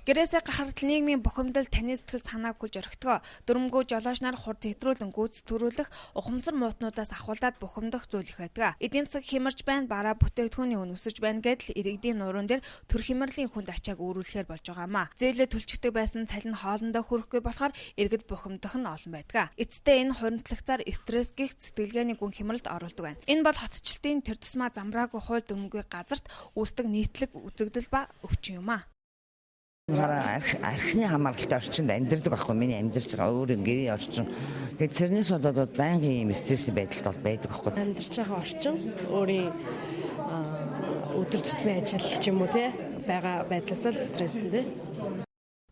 Гэрээсээ гахардл нийгмийн бухимдал таны сэтгэл санааг хүлж орхитгоо. Дөрмгөө жолоочнаар хурд хэтрүүлэн гүйц төрүүлэх, ухамсар муутнуудаас ахуулаад бухимдах зүйл их байдаг. Эдийн засаг хямарч байна, бараа бүтээгдэхүүний үн өсөж байна гэдэл иргэдийн нуурын дээр төр хямралын хүнд ачааг үүрүүлэхээр болж байгаамаа. Зээлээ төлчихдөг байсан цалин хоолндоо хүрэхгүй болохоор иргэд бухимдах нь олон байдаг. Эцэстээ энэ хуримтлагцаар стресс гих сэтгэлгээний гүн хямралд оруулдаг байна. Энэ бол хотчлтын тэр тусмаа замбраагүй хууль дүрмгүй газарт үүсдэг нийтлэг үзэгдэл ба өвчин юм аа. Архины хамааралтай орчинд амьдардаг байхгүй миний амьдарч байгаа өөрийн гэрийн орчин. Тэгээд тэрнээс болоод байнгын юм стресс байдалд бол байдаг байхгүй. Амьдарч байгаа орчин өөрийн өдөр тутмын ажил ч юм уу те байгаа байдлаас л стресстэй.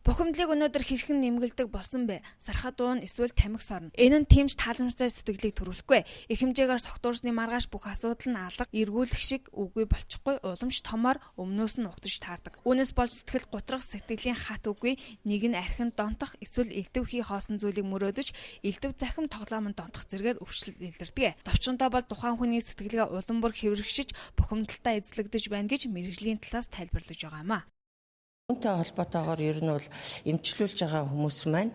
Бухимдлыг өнөөдөр хэрхэн нэмгэлдэг болсон бэ? Сархад дуун эсвэл тамхи сорно. Энэ нь тиймч тааламжтай сэтгэлийг төрүүлэхгүй. Их хэмжээгээр согтуурсны маргааш бүх асуудал нь алга, эргүүлэх шиг үгүй болчихгүй, уламж томоор өмнөөс нь угтаж таардаг. Үүнээс болж сэтгэл гутрах, сэтгэлийн хат үгүй, нэг нь архинд донтох, эсвэл элдв хий хоосон зүйлийг мөрөөдөж, элдв захим тоглоомонд донтох зэргээр өвчлөл илэрдэг. Товчонтой бол тухайн хүний сэтгэлгээ улам бүр хэврэгшиж, бухимдалтай эзлэгдэж байна гэж мэргэжлийн талаас тайлбарлаж байгаамаа. Үүнтэй холбоотойгоор ер нь бол эмчлүүлж байгаа хүмүүс маань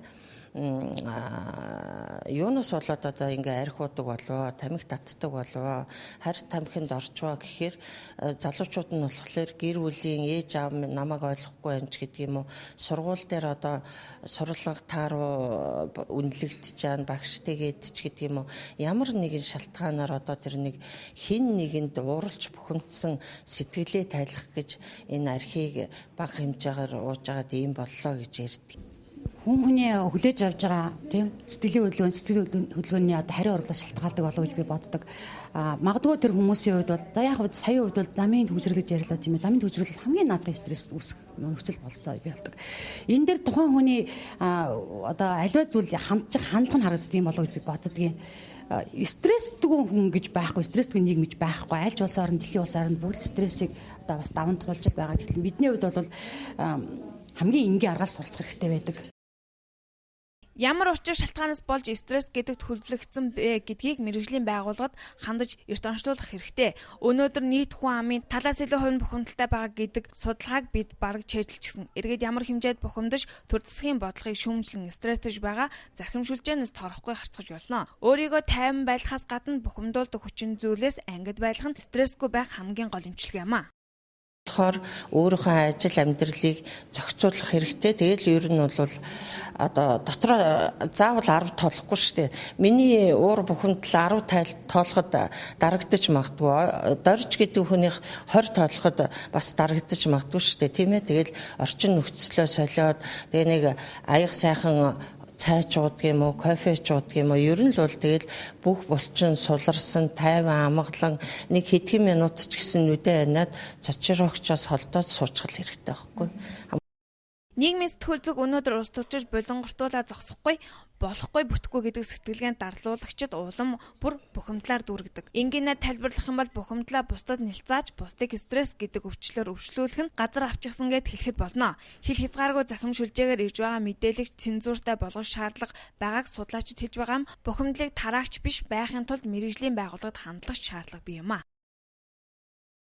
юунаас болоод одоо ингээ арх уудаг болоо, тамхи татдаг болоо, харь тамхинд орчваа гэхээр залуучууд нь болохоор гэр бүлийн ээж аав намайг ойлгохгүй байна ч гэдэг юм уу, сургууль дээр одоо сурлага тааруу үнэлэгдэж байгаа багштэйгээд ч гэдэг юм уу, ямар нэгэн шалтгаанаар одоо тэр нэг хин нэгэнд ууралж бухимдсан сэтгэлээ тайлах гэж энэ архийг бага хэмжээгээр ууж байгаад ийм боллоо гэж ярьдаг. Хүн хүний хүлээж авж байгаа тийм сэтгэл хөдөлгөөний одоо хариу орлоос шалтгаалдаг болов гэж би боддог. Магадгүй тэр хүмүүсийн хувьд бол за яг саяын хувьд бол замын төвжирлэж ярьлаа тийм ээ. Замын төвжирлэл хамгийн наадгын стресс үүсэх нөхцөл болцоо би болдог. Энэ дээр тухайн хүний одоо аливаа зүйл хандлага нь харагддаг юм болов гэж би боддгийн. Стрессдгүй хүн гэж байхгүй, стрессдгүй нийгэм гэж байхгүй. Аль ч улс орн, дэлхийн улс орнд бүгд стрессийг одоо бас даван туулж байгаа. Тэгэхээр бидний хувьд бол хамгийн энгийн аргаар суралцах хэрэгтэй байдаг. Ямар учир шалтгаанаас болж стресс гэдэгт хөдлөгдсөн бэ гэдгийг мэргэжлийн байгууллагад хандаж эрт онцлуулах хэрэгтэй. Өнөөдөр нийт хүн амын талаас илүү хувь нь бухимдалтай байгаа гэдэг судалгааг бид бараг чийдэлчихсэн. Эргээд ямар хэмжээд бухимдаж төр засгийн бодлогыг шүүмжлэн стресстэж байгаа захимшүлжээнээс торохгүй харцгаж болно. Өөрийгөө тайван байлгахаас гадна бухимдуулдаг хүчин зүйлээс ангид байлгах нь стрессгүй байх хамгийн гол эмчилгээ юм аа. Тэгэхээр өөрийнхөө ажил амьдралыг зохицуулах хэрэгтэй. Тэгэл ер нь бол одоо дотроо заавал 10 тоолохгүй шүү дээ. Миний уур бухимдал 10 тоолоход дарагдаж магадгүй. Дорж гэдэг хүнийх 20 тоолоход бас дарагдаж магадгүй шүү дээ. Тийм ээ. Тэгэл орчин нөхцлөө солиод тэгээ нэг аяга сайхан цай чуудаг юм уу, кофе чуудаг юм уу, ер нь л бол тэгэл бүх булчин суларсан, тайван амгалан нэг хэдхэн минут ч гэсэн нүдэ ханаад цочрогчоос холдоод суучихл хэрэгтэй байхгүй. Нийгмийн сэтгүүл зүг өнөөдөр ус төрчиж булангартуулаа зогсохгүй, болохгүй бүтэхгүй гэдэг сэтгэлгээнд дарлуулагчид улам бүр бухимдлаар дүүргдэг. Энгийнээ тайлбарлах юм бол бухимдлаа бусдад нэлцааж, бусдыг стресс гэдэг өвчлөөр өвчлүүлэх нь газар авчихсан гэд хэлэхэд болно. Хил хязгааргүй захимшүлжээгээр ирж байгаа мэдээлэл цензуртай болгох шаардлага байгааг судлаачид хэлж байгаа юм. Бухимдлыг тараагч биш байхын тулд мэргэжлийн байгууллагад хандлагч шаардлага бий юм аа.